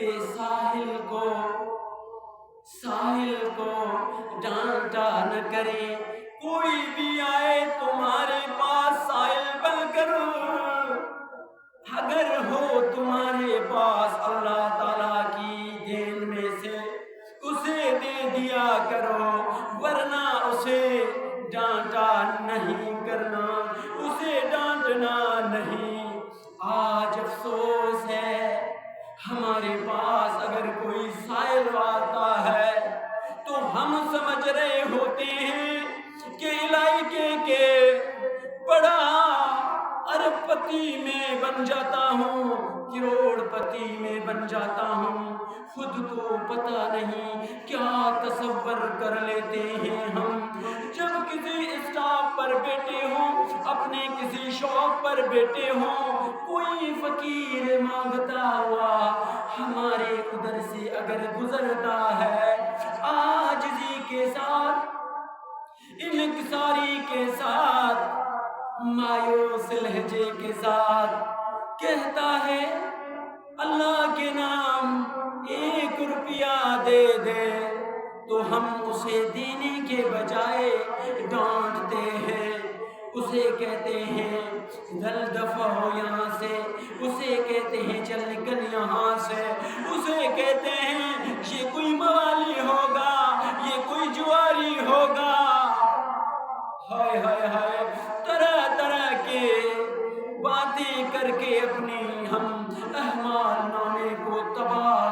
کہ ساحل کو ڈانٹا نہ کرے، کوئی بھی آئے تمہارے پاس ساحل بن کر، اگر ہو تمہارے پاس اللہ تعالیٰ کی دین میں سے اسے دے دیا کرو، ورنہ اسے ڈانٹا نہیں کرنا، اسے ڈانٹنا نہیں۔ آج افسوس ہے ہمارے پاس اگر کوئی سائل آتا ہے تو ہم سمجھ رہے ہوتے ہیں کہ علاقے کے بڑا ارب پتی میں بن جاتا ہوں، کروڑ پتی میں بن جاتا ہوں، خود کو پتہ نہیں کیا تصور کر لیتے ہیں ہم۔ جب کسی اسٹاپ پر بیٹھے ہوں، اپنے کسی شاپ پر بیٹھے ہوں، کوئی فقیر مانگتا ہوا ہمارے ادھر سے اگر گزرتا ہے، عاجزی کے ساتھ، انکساری کے ساتھ، مایوس لہجے کے ساتھ کہتا ہے اللہ کے نام 1 روپیہ دے دے، تو ہم اسے دینے کے بجائے ڈانٹتے ہیں، اسے کہتے ہیں چل دفع ہو یہاں سے، اسے کہتے ہیں چل نکل یہاں سے، اسے کہتے ہیں یہ کوئی موالی ہوگا، یہ کوئی جواری ہوگا، ہائے ہائے ہائے، طرح طرح کے باتیں کر کے اپنی ہم اعمال نامے کو تباہ